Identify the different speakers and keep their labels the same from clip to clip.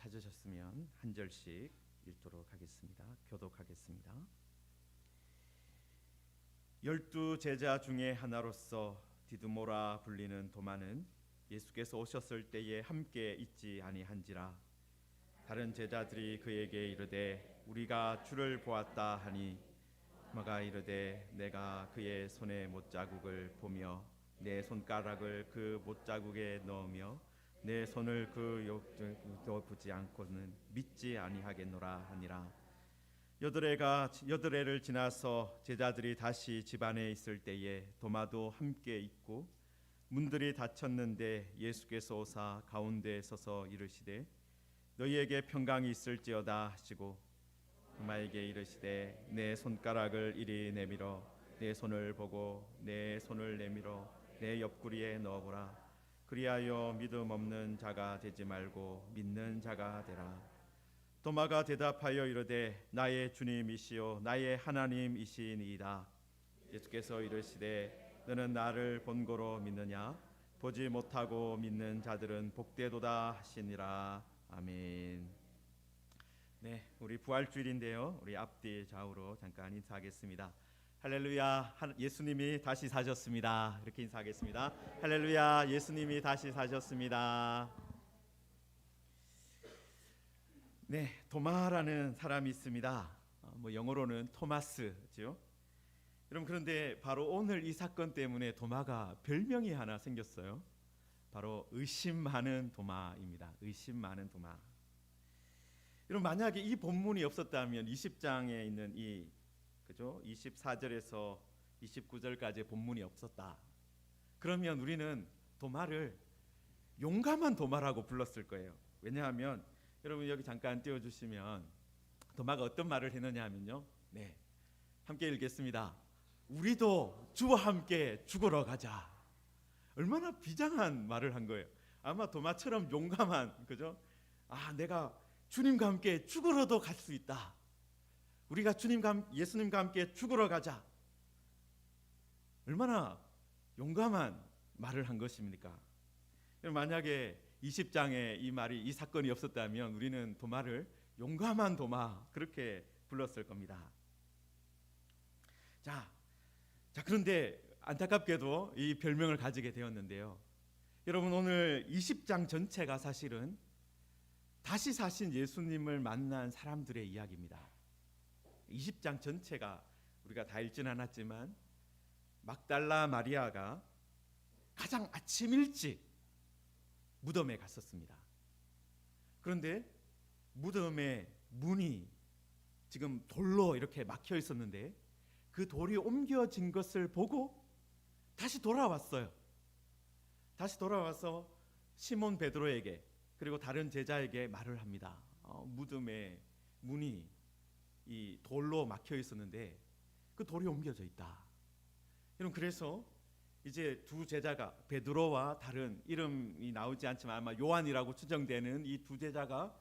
Speaker 1: 찾으셨으면 한 절씩 읽도록 하겠습니다. 교독하겠습니다. 12 제자 중에 하나로서 디두모라 불리는 도마는 예수께서 오셨을 때에 함께 있지 아니한지라. 다른 제자들이 그에게 이르되 우리가 주를 보았다 하니 도마가 이르되 내가 그의 손에 못자국을 보며 내 손가락을 그 못자국에 넣으며 내 손을 그 욕도 보지 않고는 믿지 아니하겠노라 하니라. 여드레를 지나서 제자들이 다시 집 안에 있을 때에 도마도 함께 있고 문들이 닫혔는데 예수께서 오사 가운데 서서 이르시되 너희에게 평강이 있을지어다 하시고 도마에게 이르시되 내 손가락을 이리 내밀어 내 손을 보고 내 손을 내밀어 내 옆구리에 넣어보라. 그리하여 믿음 없는 자가 되지 말고 믿는 자가 되라. 도마가 대답하여 이르되 나의 주님이시요 나의 하나님이시니이다. 예수께서 이르시되 너는 나를 본고로 믿느냐? 보지 못하고 믿는 자들은 복되도다 하시니라. 아멘. 네, 우리 부활주일인데요. 우리 앞뒤 좌우로 잠깐 인사하겠습니다. 할렐루야, 예수님이 다시 사셨습니다. 이렇게 인사하겠습니다. 할렐루야, 예수님이 다시 사셨습니다. 네, 도마라는 사람이 있습니다. 영어로는 토마스죠. 여러분, 그런데 바로 오늘 이 사건 때문에 도마가 별명이 하나 생겼어요. 바로 의심 많은 도마입니다. 의심 많은 도마. 여러분, 만약에 이 본문이 없었다면 20장에 있는 이 24절에서 29절까지의 본문이 없었다. 그러면 우리는 도마를 용감한 도마라고 불렀을 거예요. 왜냐하면 여러분 여기 잠깐 띄워주시면 도마가 어떤 말을 했느냐 하면요. 네, 함께 읽겠습니다. 우리도 주와 함께 죽으러 가자. 얼마나 비장한 말을 한 거예요. 아마 도마처럼 용감한, 그죠? 내가 주님과 함께 죽으러도 갈 수 있다. 우리가 예수님과 함께 죽으러 가자. 얼마나 용감한 말을 한 것입니까? 만약에 20장에 이 사건이 없었다면 우리는 도마를 용감한 도마 그렇게 불렀을 겁니다. 자, 그런데 안타깝게도 이 별명을 가지게 되었는데요. 여러분, 오늘 20장 전체가 사실은 다시 사신 예수님을 만난 사람들의 이야기입니다. 20장 전체가 우리가 다 읽지는 않았지만 막달라 마리아가 가장 아침 일찍 무덤에 갔었습니다. 그런데 무덤의 문이 지금 돌로 이렇게 막혀 있었는데 그 돌이 옮겨진 것을 보고 다시 돌아왔어요. 다시 돌아와서 시몬 베드로에게 그리고 다른 제자에게 말을 합니다. 무덤의 문이 이 돌로 막혀 있었는데 그 돌이 옮겨져 있다. 여러분, 그래서 이제 두 제자가 베드로와 다른 이름이 나오지 않지만 아마 요한이라고 추정되는 이 두 제자가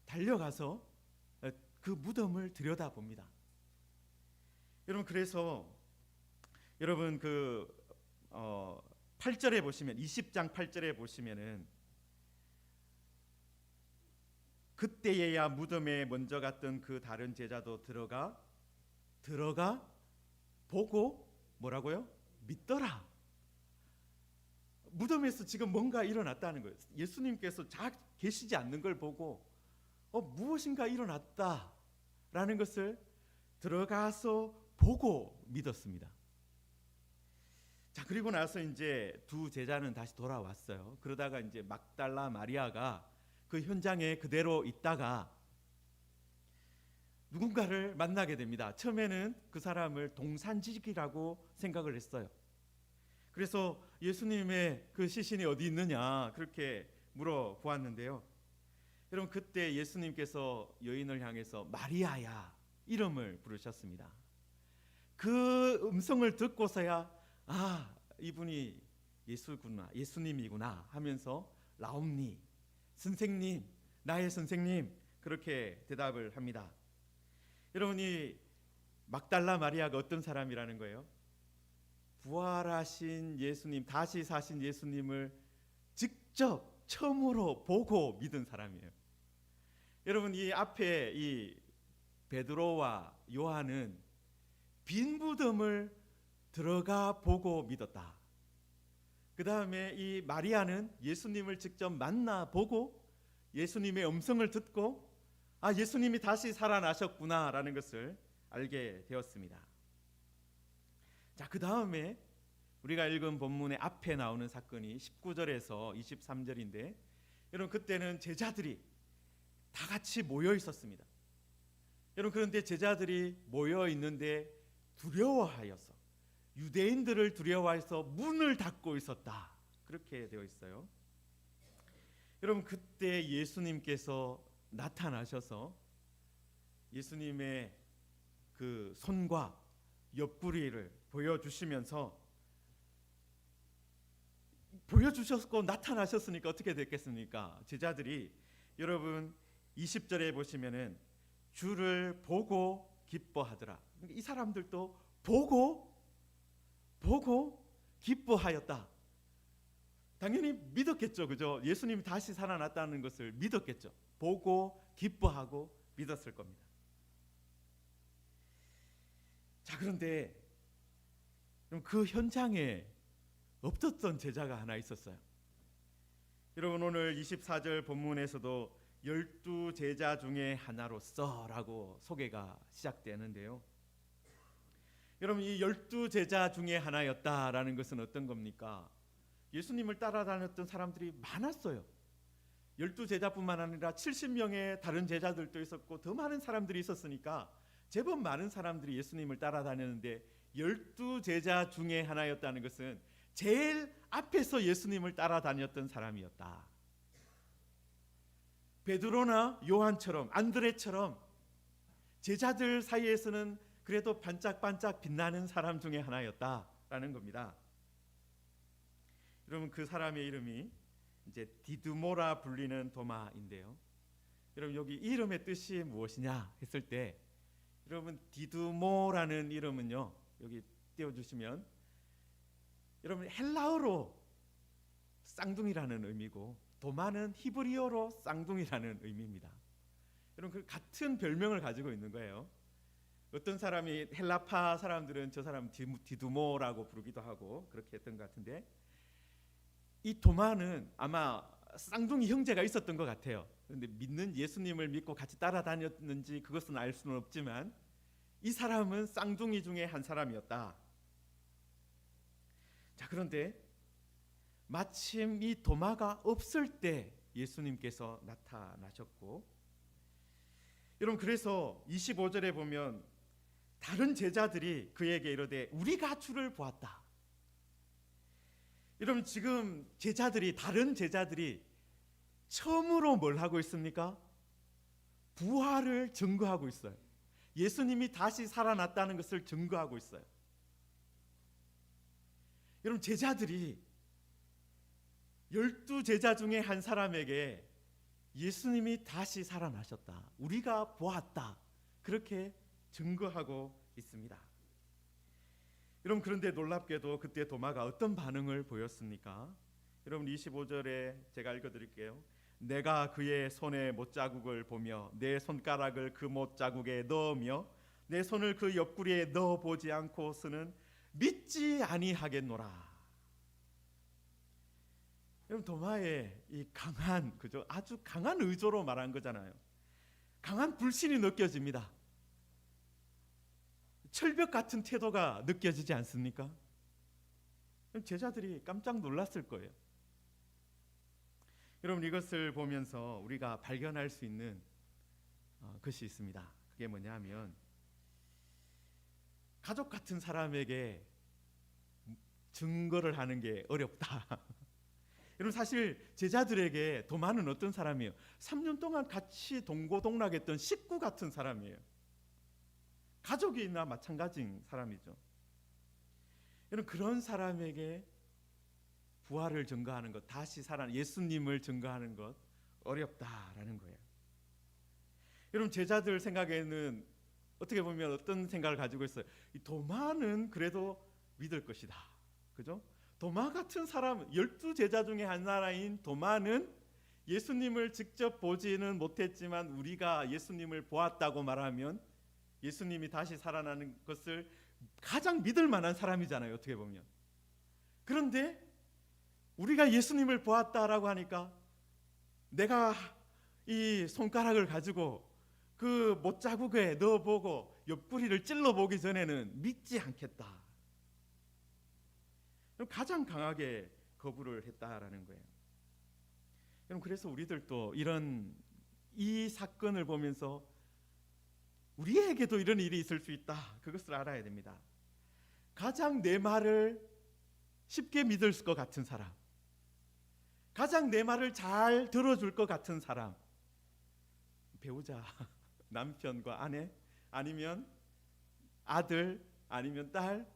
Speaker 1: 달려가서 그 무덤을 들여다봅니다. 여러분, 그래서 여러분 8절에 보시면 20장 8절에 보시면은 그때에야 무덤에 먼저 갔던 그 다른 제자도 들어가 보고 뭐라고요? 믿더라. 무덤에서 지금 뭔가 일어났다는 거예요. 예수님께서 계시지 않는 걸 보고 무엇인가 일어났다라는 것을 들어가서 보고 믿었습니다. 자, 그리고 나서 이제 두 제자는 다시 돌아왔어요. 그러다가 이제 막달라 마리아가 그 현장에 그대로 있다가 누군가를 만나게 됩니다. 처음에는 그 사람을 동산지기라고 생각을 했어요. 그래서 예수님의 그 시신이 어디 있느냐 그렇게 물어보았는데요. 여러분, 그때 예수님께서 여인을 향해서 마리아야 이름을 부르셨습니다. 그 음성을 듣고서야 이분이 예수님이구나 하면서 라옴니, 선생님, 나의 선생님 그렇게 대답을 합니다. 여러분이 막달라 마리아가 어떤 사람이라는 거예요? 부활하신 예수님, 다시 사신 예수님을 직접 처음으로 보고 믿은 사람이에요. 여러분 이 앞에 이 베드로와 요한은 빈 무덤을 들어가 보고 믿었다. 그 다음에 이 마리아는 예수님을 직접 만나 보고 예수님의 음성을 듣고 예수님이 다시 살아나셨구나라는 것을 알게 되었습니다. 자, 그 다음에 우리가 읽은 본문의 앞에 나오는 사건이 19절에서 23절인데 여러분 그때는 제자들이 다 같이 모여 있었습니다. 여러분 그런데 제자들이 모여 있는데 두려워하여서 유대인들을 두려워해서 문을 닫고 있었다. 그렇게 되어 있어요. 여러분 그때 예수님께서 나타나셔서 예수님의 그 손과 옆구리를 보여주셨고 나타나셨으니까 어떻게 됐겠습니까? 제자들이 여러분 20절에 보시면은 주를 보고 기뻐하더라. 이 사람들도 보고 기뻐하였다. 당연히 믿었겠죠, 그죠? 예수님이 다시 살아났다는 것을 믿었겠죠. 보고 기뻐하고 믿었을 겁니다. 자, 그런데 그 현장에 없었던 제자가 하나 있었어요. 여러분 오늘 24절 본문에서도 12제자 중에 하나로서라고 소개가 시작되는데요. 여러분 이 12제자 중에 하나였다라는 것은 어떤 겁니까? 예수님을 따라다녔던 사람들이 많았어요. 12제자뿐만 아니라 70명의 다른 제자들도 있었고 더 많은 사람들이 있었으니까 제법 많은 사람들이 예수님을 따라다녔는데 12제자 중에 하나였다는 것은 제일 앞에서 예수님을 따라다녔던 사람이었다. 베드로나 요한처럼 안드레처럼 제자들 사이에서는 그래도 반짝반짝 빛나는 사람 중에 하나였다라는 겁니다. 여러분 그 사람의 이름이 이제 디두모라 불리는 도마인데요. 여러분 여기 이름의 뜻이 무엇이냐 했을 때 여러분 디두모라는 이름은요. 여기 띄워주시면 여러분 헬라어로 쌍둥이라는 의미고 도마는 히브리어로 쌍둥이라는 의미입니다. 여러분 그 같은 별명을 가지고 있는 거예요. 어떤 사람이 헬라파 사람들은 저 사람 디두모라고 부르기도 하고 그렇게 했던 것 같은데 이 도마는 아마 쌍둥이 형제가 있었던 것 같아요. 그런데 예수님을 믿고 같이 따라다녔는지 그것은 알 수는 없지만 이 사람은 쌍둥이 중에 한 사람이었다. 자, 그런데 마침 이 도마가 없을 때 예수님께서 나타나셨고 여러분 그래서 25절에 보면 다른 제자들이 그에게 이르되 우리가 주를 보았다. 여러분 지금 다른 제자들이 처음으로 뭘 하고 있습니까? 부활을 증거하고 있어요. 예수님이 다시 살아났다는 것을 증거하고 있어요. 여러분 제자들이 12제자 중에 한 사람에게 예수님이 다시 살아나셨다. 우리가 보았다. 그렇게 증거하고 있습니다. 여러분 그런데 놀랍게도 그때 도마가 어떤 반응을 보였습니까? 여러분 25절에 제가 읽어드릴게요. 내가 그의 손에 못자국을 보며 내 손가락을 그 못자국에 넣으며 내 손을 그 옆구리에 넣어보지 않고서는 믿지 아니하겠노라. 여러분 도마의 이 강한 아주 강한 의조로 말한 거잖아요. 강한 불신이 느껴집니다. 철벽 같은 태도가 느껴지지 않습니까? 제자들이 깜짝 놀랐을 거예요. 여러분 이것을 보면서 우리가 발견할 수 있는 것이 있습니다. 그게 뭐냐면 가족 같은 사람에게 증거를 하는 게 어렵다. 여러분 사실 제자들에게 도마는 어떤 사람이에요? 3년 동안 같이 동고동락했던 식구 같은 사람이에요. 가족이나 마찬가지인 사람이죠. 여러분 그런 사람에게 부활을 증거하는 것, 다시 예수님을 증거하는 것 어렵다라는 거예요. 여러분 제자들 생각에는 어떻게 보면 어떤 생각을 가지고 있어요? 이 도마는 그래도 믿을 것이다. 그죠? 도마 같은 사람, 12제자 중에 한 사람인 도마는 예수님을 직접 보지는 못했지만 우리가 예수님을 보았다고 말하면 예수님이 다시 살아나는 것을 가장 믿을 만한 사람이잖아요, 어떻게 보면. 그런데 우리가 예수님을 보았다라고 하니까 내가 이 손가락을 가지고 그 못자국에 넣어보고 옆구리를 찔러보기 전에는 믿지 않겠다. 가장 강하게 거부를 했다라는 거예요. 여러분, 그래서 우리들도 이 사건을 보면서 우리에게도 이런 일이 있을 수 있다, 그것을 알아야 됩니다. 가장 내 말을 쉽게 믿을 것 같은 사람, 가장 내 말을 잘 들어줄 것 같은 사람, 배우자, 남편과 아내, 아니면 아들, 아니면 딸,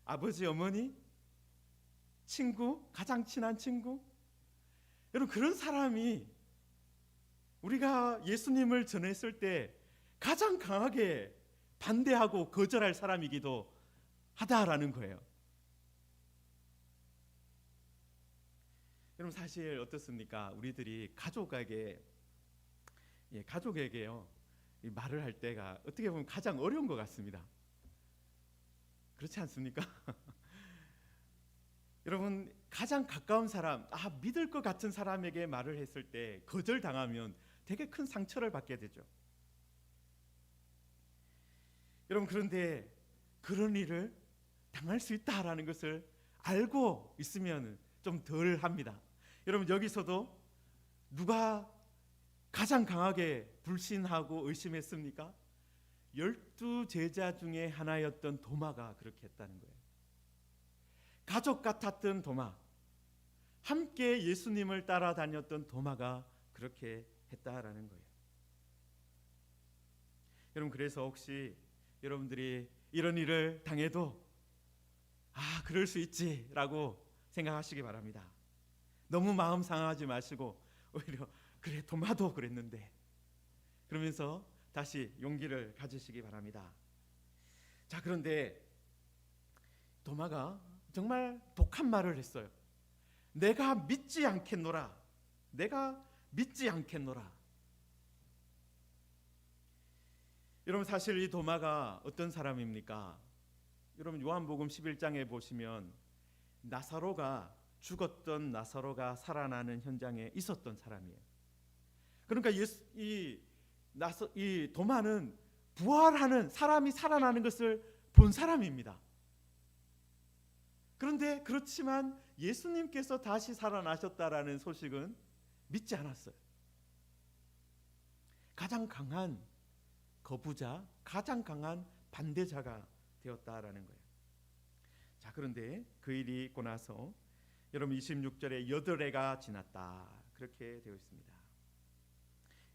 Speaker 1: 아버지, 어머니, 친구, 가장 친한 친구. 여러분, 그런 사람이 우리가 예수님을 전했을 때 가장 강하게 반대하고 거절할 사람이기도 하다라는 거예요. 여러분, 사실 어떻습니까? 우리들이 가족에게요, 이 말을 할 때가 어떻게 보면 가장 어려운 것 같습니다. 그렇지 않습니까? 여러분, 가장 가까운 사람, 믿을 것 같은 사람에게 말을 했을 때 거절당하면 되게 큰 상처를 받게 되죠. 여러분, 그런데 그런 일을 당할 수 있다라는 것을 알고 있으면 좀 덜 합니다. 여러분, 여기서도 누가 가장 강하게 불신하고 의심했습니까? 12제자 중에 하나였던 도마가 그렇게 했다는 거예요. 가족 같았던 도마, 함께 예수님을 따라다녔던 도마가 그렇게 했다라는 거예요. 여러분, 그래서 혹시 여러분들이 이런 일을 당해도 그럴 수 있지라고 생각하시기 바랍니다. 너무 마음 상하지 마시고 오히려 그래, 도마도 그랬는데 그러면서 다시 용기를 가지시기 바랍니다. 자, 그런데 도마가 정말 독한 말을 했어요. 내가 믿지 않겠노라. 내가 믿지 않겠노라. 여러분, 사실 이 도마가 어떤 사람입니까? 여러분, 요한복음 11장에 보시면 죽었던 나사로가 살아나는 현장에 있었던 사람이에요. 그러니까 이 도마는 부활하는 사람이 살아나는 것을 본 사람입니다. 그런데 그렇지만 예수님께서 다시 살아나셨다라는 소식은 믿지 않았어요. 가장 강한 거부자, 가장 강한 반대자가 되었다라는 거예요. 자, 그런데 그 일이 있고 나서 여러분 26절에 8해가 지났다, 그렇게 되어 있습니다.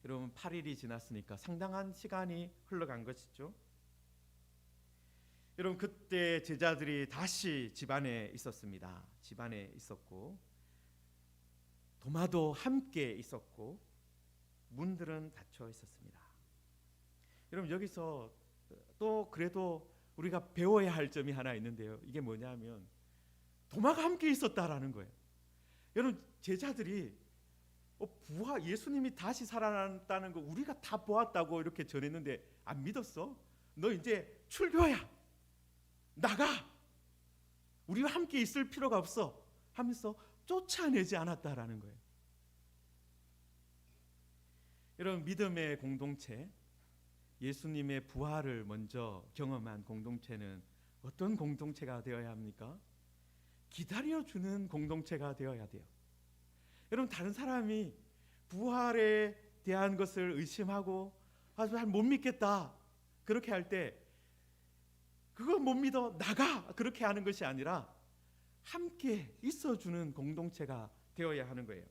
Speaker 1: 여러분, 8일이 지났으니까 상당한 시간이 흘러간 것이죠. 여러분, 그때 제자들이 다시 집안에 있었습니다. 집안에 있었고 도마도 함께 있었고 문들은 닫혀 있었습니다. 여러분, 여기서 또 그래도 우리가 배워야 할 점이 하나 있는데요. 이게 뭐냐면 도마가 함께 있었다라는 거예요. 여러분, 제자들이 예수님이 다시 살아났다는 거 우리가 다 보았다고 이렇게 전했는데 안 믿었어? 너 이제 출교야, 나가, 우리와 함께 있을 필요가 없어 하면서 쫓아내지 않았다라는 거예요. 여러분, 믿음의 공동체, 예수님의 부활을 먼저 경험한 공동체는 어떤 공동체가 되어야 합니까? 기다려주는 공동체가 되어야 돼요. 여러분, 다른 사람이 부활에 대한 것을 의심하고 잘 못 믿겠다 그렇게 할 때 그거 못 믿어, 나가, 그렇게 하는 것이 아니라 함께 있어주는 공동체가 되어야 하는 거예요.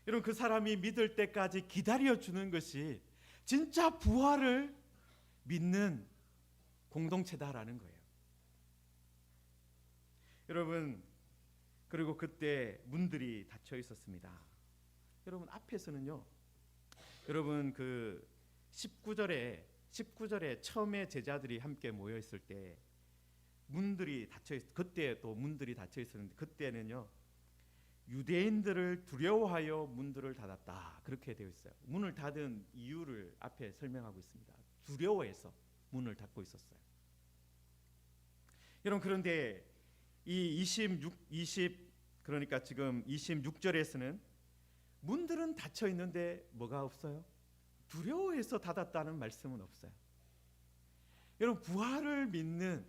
Speaker 1: 여러분, 그 사람이 믿을 때까지 기다려주는 것이 진짜 부활을 믿는 공동체다라는 거예요. 여러분, 그리고 그때 문들이 닫혀 있었습니다. 여러분, 앞에서는요, 여러분 그 19절에 처음에 제자들이 함께 모여 있을 때 문들이 닫혀 그때 또 문들이 닫혀 있었는데 그때는요 유대인들을 두려워하여 문들을 닫았다. 그렇게 되어 있어요. 문을 닫은 이유를 앞에 설명하고 있습니다. 두려워해서 문을 닫고 있었어요. 여러분, 그런데 이 20 그러니까 지금 26절에서는 문들은 닫혀 있는데 뭐가 없어요? 두려워해서 닫았다는 말씀은 없어요. 여러분, 부활을 믿는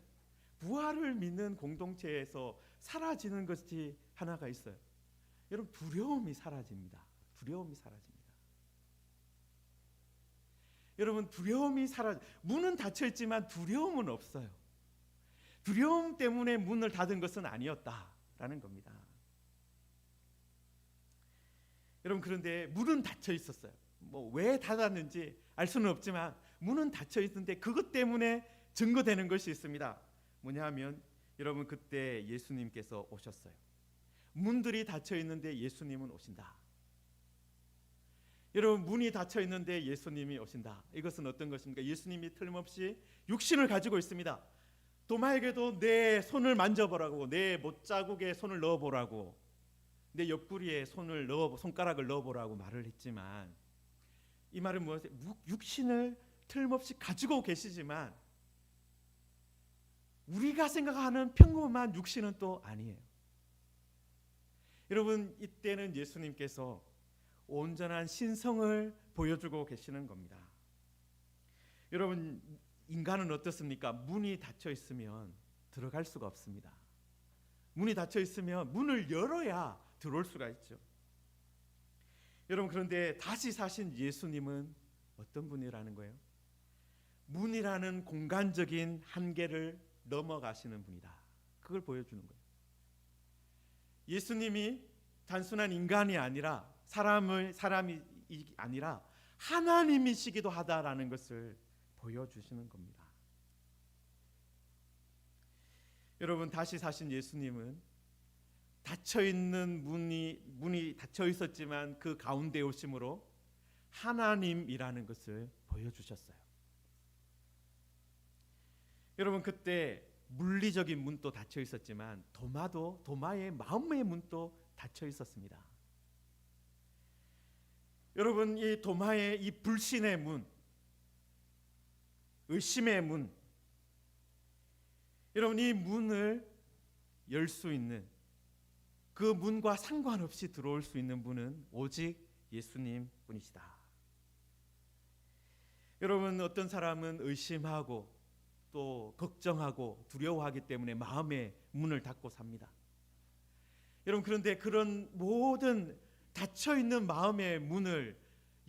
Speaker 1: 공동체에서 사라지는 것이 하나가 있어요. 여러분, 두려움이 사라집니다. 두려움이 사라집니다. 여러분, 문은 닫혀 있지만 두려움은 없어요. 두려움 때문에 문을 닫은 것은 아니었다라는 겁니다. 여러분, 그런데 문은 닫혀 있었어요. 왜 닫았는지 알 수는 없지만 문은 닫혀 있는데 그것 때문에 증거되는 것이 있습니다. 뭐냐면 여러분, 그때 예수님께서 오셨어요. 문들이 닫혀 있는데 예수님은 오신다. 여러분, 문이 닫혀 있는데 예수님이 오신다. 이것은 어떤 것입니까? 예수님이 틀림없이 육신을 가지고 있습니다. 도마에게도 내 손을 만져보라고, 내 못자국에 손을 넣어보라고, 내 옆구리에 손가락을 넣어보라고 말을 했지만, 이 말은 무엇이에요? 육신을 틀림없이 가지고 계시지만 우리가 생각하는 평범한 육신은 또 아니에요. 여러분, 이때는 예수님께서 온전한 신성을 보여주고 계시는 겁니다. 여러분, 인간은 어떻습니까? 문이 닫혀 있으면 들어갈 수가 없습니다. 문이 닫혀 있으면 문을 열어야 들어올 수가 있죠. 여러분, 그런데 다시 사신 예수님은 어떤 분이라는 거예요? 문이라는 공간적인 한계를 넘어가시는 분이다. 그걸 보여주는 거예요. 예수님이 단순한 인간이 아니라 사람이 아니라 하나님이시기도 하다라는 것을 보여주시는 겁니다. 여러분, 다시 사신 예수님은 닫혀있는 문이 닫혀 있었지만 그 가운데 오심으로 하나님이라는 것을 보여주셨어요. 여러분, 그때 물리적인 문도 닫혀 있었지만 도마의 마음의 문도 닫혀 있었습니다. 여러분, 이 도마의 이 불신의 문, 의심의 문, 여러분, 이 문을 열 수 있는, 그 문과 상관없이 들어올 수 있는 분은 오직 예수님 뿐이시다. 여러분, 어떤 사람은 의심하고 또 걱정하고 두려워하기 때문에 마음의 문을 닫고 삽니다. 여러분, 그런데 그런 모든 닫혀있는 마음의 문을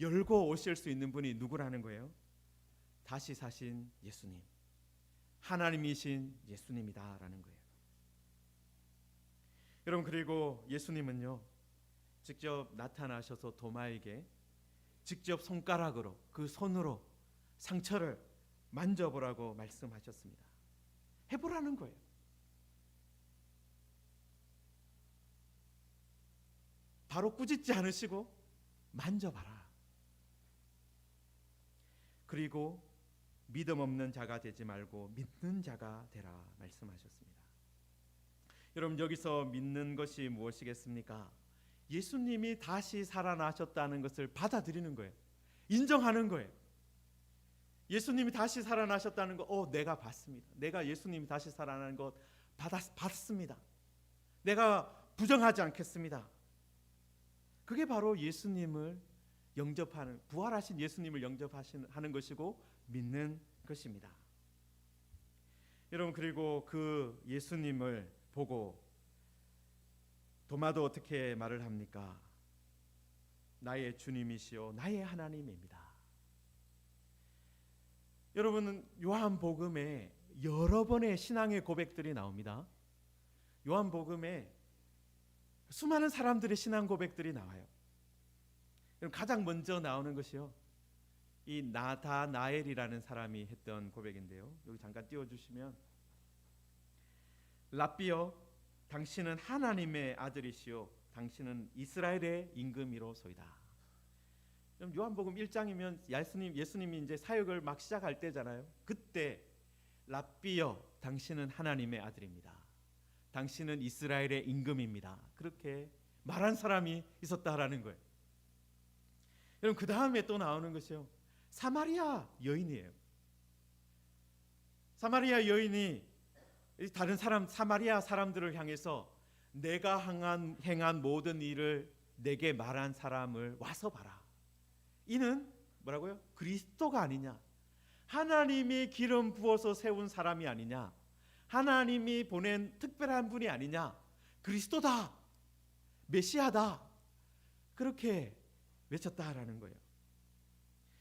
Speaker 1: 열고 오실 수 있는 분이 누구라는 거예요? 다시 사신 예수님, 하나님이신 예수님이다라는 거예요. 여러분, 그리고 예수님은요, 직접 나타나셔서 도마에게 직접 손가락으로, 그 손으로 상처를 만져보라고 말씀하셨습니다. 해보라는 거예요. 바로 꾸짖지 않으시고 만져봐라. 그리고 믿음 없는 자가 되지 말고 믿는 자가 되라 말씀하셨습니다. 여러분, 여기서 믿는 것이 무엇이겠습니까? 예수님이 다시 살아나셨다는 것을 받아들이는 거예요. 인정하는 거예요. 예수님이 다시 살아나셨다는 거, 내가 봤습니다. 내가 예수님이 다시 살아나는 것 봤습니다. 내가 부정하지 않겠습니다. 그게 바로 예수님을 영접하는, 부활하신 예수님을 영접하는 것이고 믿는 것입니다. 여러분, 그리고 그 예수님을 보고 도마도 어떻게 말을 합니까? 나의 주님이시요 나의 하나님입니다. 여러분은 요한복음에 여러 번의 신앙의 고백들이 나옵니다. 요한복음에 수많은 사람들의 신앙 고백들이 나와요. 가장 먼저 나오는 것이요, 이 나다나엘이라는 사람이 했던 고백인데요. 여기 잠깐 띄워주시면, 랍비여, 당신은 하나님의 아들이시요 당신은 이스라엘의 임금이로소이다. 요한복음 1장이면 예수님이 이제 사역을 막 시작할 때잖아요. 그때 랍비여, 당신은 하나님의 아들입니다. 당신은 이스라엘의 임금입니다. 그렇게 말한 사람이 있었다라는 거예요. 여러분, 그 다음에 또 나오는 것이요, 사마리아 여인이에요. 사마리아 여인이 다른 사람, 사마리아 사람들을 향해서 내가 행한 모든 일을 내게 말한 사람을 와서 봐라. 이는 뭐라고요? 그리스도가 아니냐, 하나님이 기름 부어서 세운 사람이 아니냐, 하나님이 보낸 특별한 분이 아니냐, 그리스도다, 메시아다, 그렇게 외쳤다라는 거예요.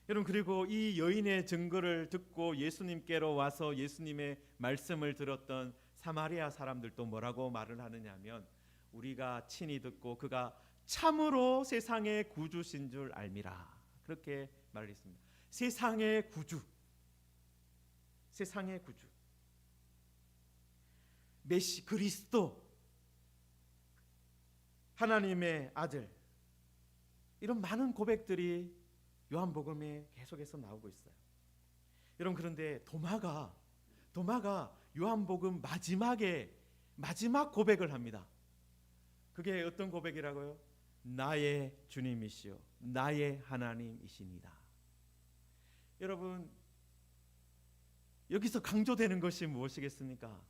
Speaker 1: 여러분, 그리고 이 여인의 증거를 듣고 예수님께로 와서 예수님의 말씀을 들었던 사마리아 사람들도 뭐라고 말을 하느냐 하면, 우리가 친히 듣고 그가 참으로 세상의 구주신 줄 알미라, 그렇게 말을 했습니다. 세상의 구주, 세상의 구주, 메시 그리스도, 하나님의 아들, 이런 많은 고백들이 요한복음에 계속해서 나오고 있어요. 여러분, 그런데 도마가 요한복음 마지막 고백을 합니다. 그게 어떤 고백이라고요? 나의 주님이시요 나의 하나님이시니다. 여러분, 여기서 강조되는 것이 무엇이겠습니까?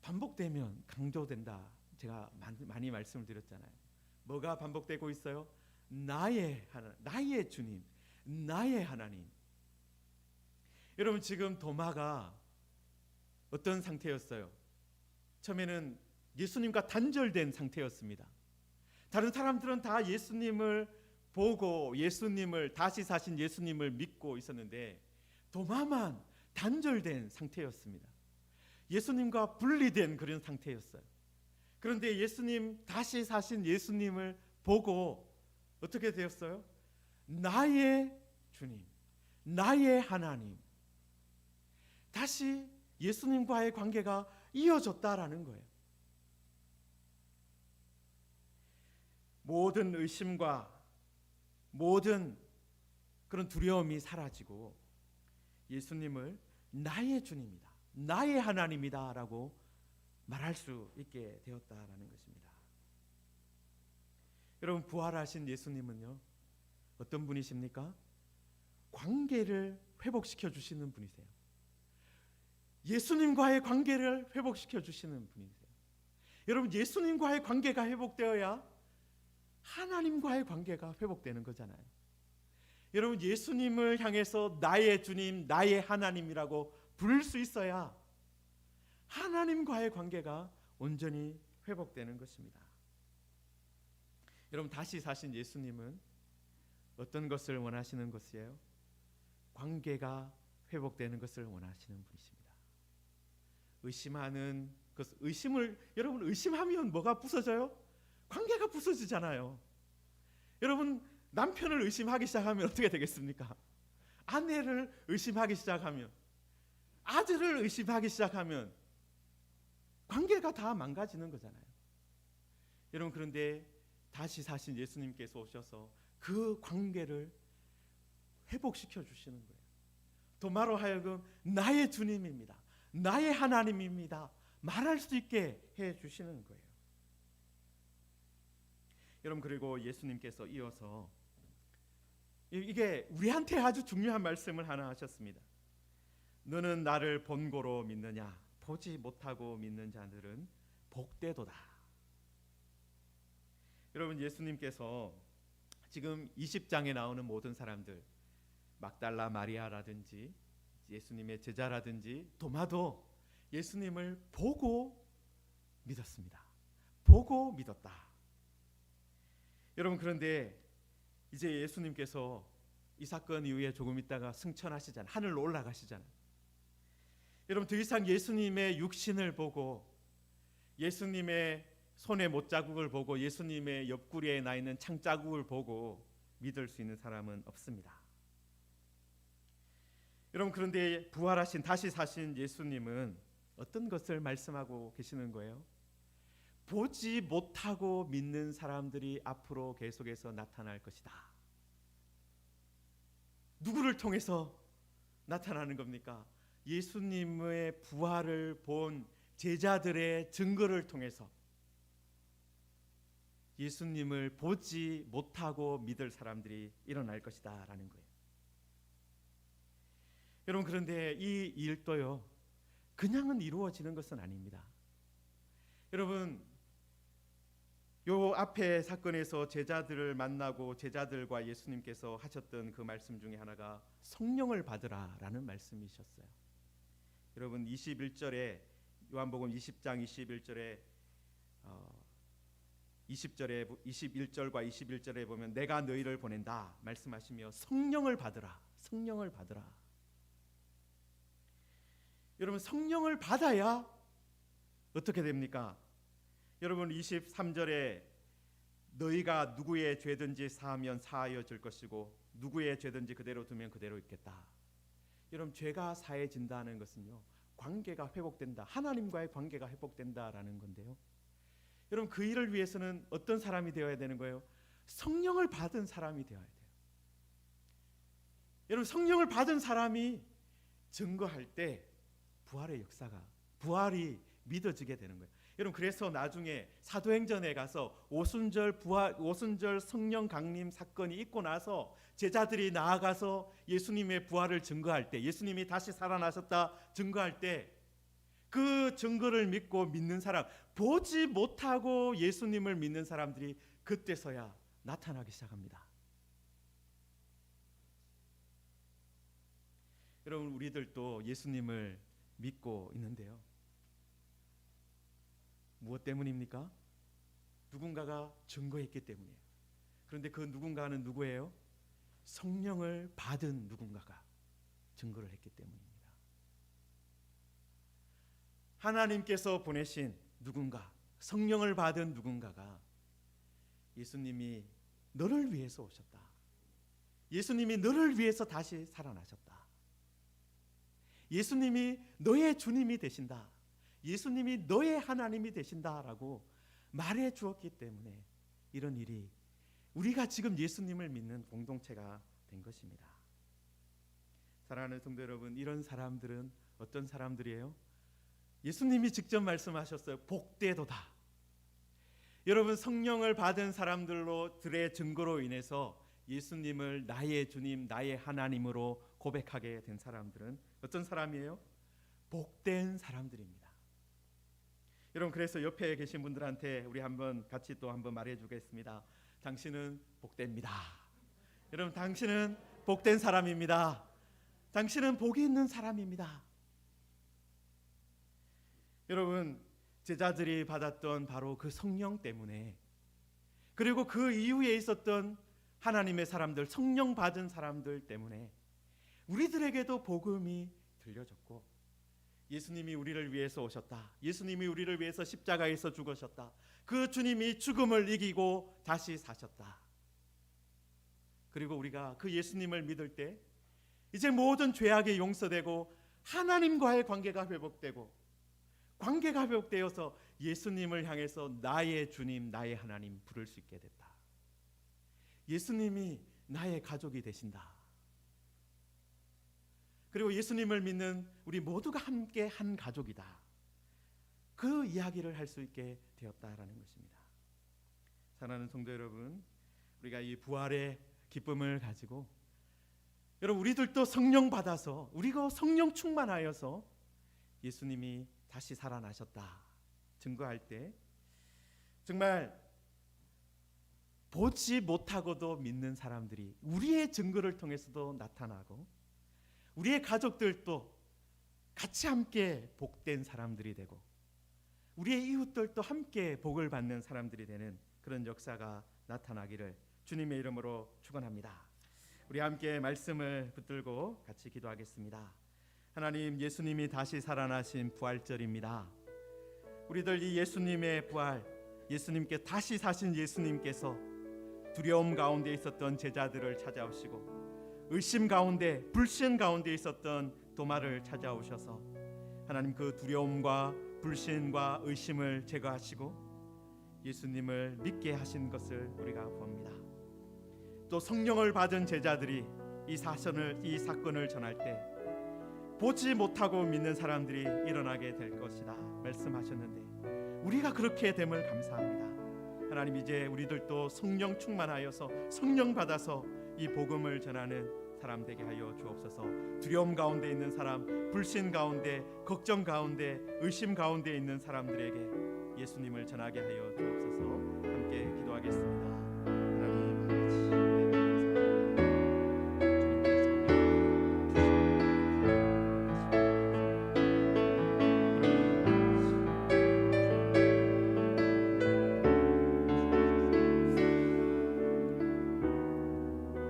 Speaker 1: 반복되면 강조된다, 제가 많이 말씀을 드렸잖아요. 뭐가 반복되고 있어요? 나의 주님, 나의 하나님. 여러분, 지금 도마가 어떤 상태였어요? 처음에는 예수님과 단절된 상태였습니다. 다른 사람들은 다 예수님을 보고 예수님을, 다시 사신 예수님을 믿고 있었는데 도마만 단절된 상태였습니다. 예수님과 분리된 그런 상태였어요. 그런데 예수님, 다시 사신 예수님을 보고 어떻게 되었어요? 나의 주님, 나의 하나님. 다시 예수님과의 관계가 이어졌다라는 거예요. 모든 의심과 모든 그런 두려움이 사라지고 예수님을 나의 주님이다, 나의 하나님이다 라고 말할 수 있게 되었다라는 것입니다. 여러분, 부활하신 예수님은요, 어떤 분이십니까? 관계를 회복시켜 주시는 분이세요. 예수님과의 관계를 회복시켜 주시는 분이세요. 여러분, 예수님과의 관계가 회복되어야 하나님과의 관계가 회복되는 거잖아요. 여러분, 예수님을 향해서 나의 주님, 나의 하나님이라고 부를 수 있어야 하나님과의 관계가 온전히 회복되는 것입니다. 여러분, 다시 사신 예수님은 어떤 것을 원하시는 것이에요? 관계가 회복되는 것을 원하시는 분이십니다. 의심하는 것, 여러분, 의심하면 뭐가 부서져요? 관계가 부서지잖아요. 여러분, 남편을 의심하기 시작하면 어떻게 되겠습니까? 아내를 의심하기 시작하면, 아들을 의심하기 시작하면 관계가 다 망가지는 거잖아요. 여러분, 그런데 다시 사신 예수님께서 오셔서 그 관계를 회복시켜 주시는 거예요. 도마로 하여금 나의 주님입니다, 나의 하나님입니다 말할 수 있게 해 주시는 거예요. 여러분, 그리고 예수님께서 이어서 이게 우리한테 아주 중요한 말씀을 하나 하셨습니다. 너는 나를 본고로 믿느냐? 보지 못하고 믿는 자들은 복되도다. 여러분, 예수님께서 지금 20장에 나오는 모든 사람들, 막달라 마리아라든지 예수님의 제자라든지 도마도 예수님을 보고 믿었습니다. 보고 믿었다. 여러분, 그런데 이제 예수님께서 이 사건 이후에 조금 있다가 승천하시잖아요. 하늘로 올라가시잖아요. 여러분, 더 이상 예수님의 육신을 보고, 예수님의 손의 못자국을 보고, 예수님의 옆구리에 나 있는 창자국을 보고 믿을 수 있는 사람은 없습니다. 여러분, 그런데 부활하신, 다시 사신 예수님은 어떤 것을 말씀하고 계시는 거예요? 보지 못하고 믿는 사람들이 앞으로 계속해서 나타날 것이다. 누구를 통해서 나타나는 겁니까? 예수님의 부활을 본 제자들의 증거를 통해서, 예수님을 보지 못하고 믿을 사람들이 일어날 것이다 라는 거예요. 여러분, 그런데 이 일도요, 그냥은 이루어지는 것은 아닙니다. 여러분, 요 앞에 사건에서 제자들을 만나고 제자들과 예수님께서 하셨던 그 말씀 중에 하나가 성령을 받으라 라는 말씀이셨어요. 여러분, 21절에 요한복음 20장 21절에 21절과 21절에 보면 내가 너희를 보낸다 말씀하시며 성령을 받으라, 성령을 받으라. 여러분, 성령을 받아야 어떻게 됩니까? 여러분, 23절에 너희가 누구의 죄든지 사하면 사하여 줄 것이고 누구의 죄든지 그대로 두면 그대로 있겠다. 여러분, 죄가 사해진다는 것은요, 관계가 회복된다, 하나님과의 관계가 회복된다라는 건데요. 여러분, 그 일을 위해서는 어떤 사람이 되어야 되는 거예요? 성령을 받은 사람이 되어야 돼요. 여러분, 성령을 받은 사람이 증거할 때 부활의 역사가, 부활이 믿어지게 되는 거예요. 여러분, 그래서 나중에 사도행전에 가서 오순절 성령 강림 사건이 있고 나서 제자들이 나아가서 예수님의 부활을 증거할 때, 예수님이 다시 살아나셨다 증거할 때, 그 증거를 믿고 믿는 사람, 보지 못하고 예수님을 믿는 사람들이 그때서야 나타나기 시작합니다. 여러분, 우리들도 예수님을 믿고 있는데요, 무엇 때문입니까? 누군가가 증거했기 때문이에요. 그런데 그 누군가는 누구예요? 성령을 받은 누군가가 증거를 했기 때문입니다. 하나님께서 보내신 누군가, 성령을 받은 누군가가 예수님이 너를 위해서 오셨다, 예수님이 너를 위해서 다시 살아나셨다, 예수님이 너의 주님이 되신다, 예수님이 너의 하나님이 되신다라고 말해 주었기 때문에 이런 일이, 우리가 지금 예수님을 믿는 공동체가 된 것입니다. 사랑하는 성도 여러분, 이런 사람들은 어떤 사람들이에요? 예수님이 직접 말씀하셨어요. 복되도다. 여러분, 성령을 받은 사람들의 증거로 인해서 예수님을 나의 주님, 나의 하나님으로 고백하게 된 사람들은 어떤 사람이에요? 복된 사람들입니다. 여러분, 그래서 옆에 계신 분들한테 우리 같이 또 한번 말해 주겠습니다. 당신은 복됩니다. 여러분, 당신은 복된 사람입니다. 당신은 복이 있는 사람입니다. 여러분, 제자들이 받았던 바로 그 성령 때문에, 그리고 그 이후에 있었던 하나님의 사람들, 성령 받은 사람들 때문에 우리들에게도 복음이 들려졌고, 예수님이 우리를 위해서 오셨다, 예수님이 우리를 위해서 십자가에서 죽으셨다, 그 주님이 죽음을 이기고 다시 사셨다. 그리고 우리가 그 예수님을 믿을 때 이제 모든 죄악이 용서되고 하나님과의 관계가 회복되고, 관계가 회복되어서 예수님을 향해서 나의 주님, 나의 하나님 부를 수 있게 됐다. 예수님이 나의 가족이 되신다. 그리고 예수님을 믿는 우리 모두가 함께 한 가족이다. 그 이야기를 할 수 있게 되었다라는 것입니다. 사랑하는 성도 여러분, 우리가 이 부활의 기쁨을 가지고, 여러분, 우리들도 성령 받아서, 우리가 성령 충만하여서 예수님이 다시 살아나셨다 증거할 때, 정말 보지 못하고도 믿는 사람들이 우리의 증거를 통해서도 나타나고, 우리의 가족들도 같이 함께 복된 사람들이 되고, 우리의 이웃들도 함께 복을 받는 사람들이 되는 그런 역사가 나타나기를 주님의 이름으로 축원합니다. 우리 함께 말씀을 붙들고 같이 기도하겠습니다. 하나님, 예수님이 다시 살아나신 부활절입니다. 우리들 이 예수님의 부활, 예수님께 다시 사신 예수님께서 두려움 가운데 있었던 제자들을 찾아오시고, 의심 가운데, 불신 가운데 있었던 도마를 찾아오셔서 하나님, 그 두려움과 불신과 의심을 제거하시고 예수님을 믿게 하신 것을 우리가 봅니다. 또 성령을 받은 제자들이 이 사건을 전할 때 보지 못하고 믿는 사람들이 일어나게 될 것이다 말씀하셨는데, 우리가 그렇게 됨을 감사합니다. 하나님, 이제 우리들도 성령 충만하여서 성령 받아서 이 복음을 전하는 사람 되게 하여 주옵소서. 두려움 가운데 있는 사람, 불신 가운데, 걱정 가운데, 의심 가운데 있는 사람들에게 예수님을 전하게 하여 주옵소서. 함께 기도하겠습니다.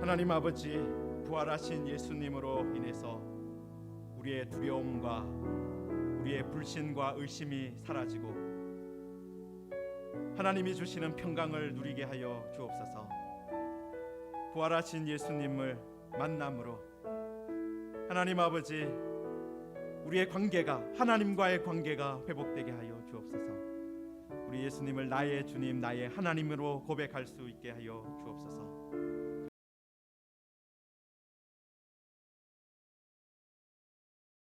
Speaker 1: 하나님 하나님 아버지, 부활하신 예수님으로 인해서 우리의 두려움과 우리의 불신과 의심이 사라지고 하나님이 주시는 평강을 누리게 하여 주옵소서. 부활하신 예수님을 만남으로 하나님 아버지, 우리의 관계가, 하나님과의 관계가 회복되게 하여 주옵소서. 우리 예수님을 나의 주님, 나의 하나님으로 고백할 수 있게 하여 주옵소서.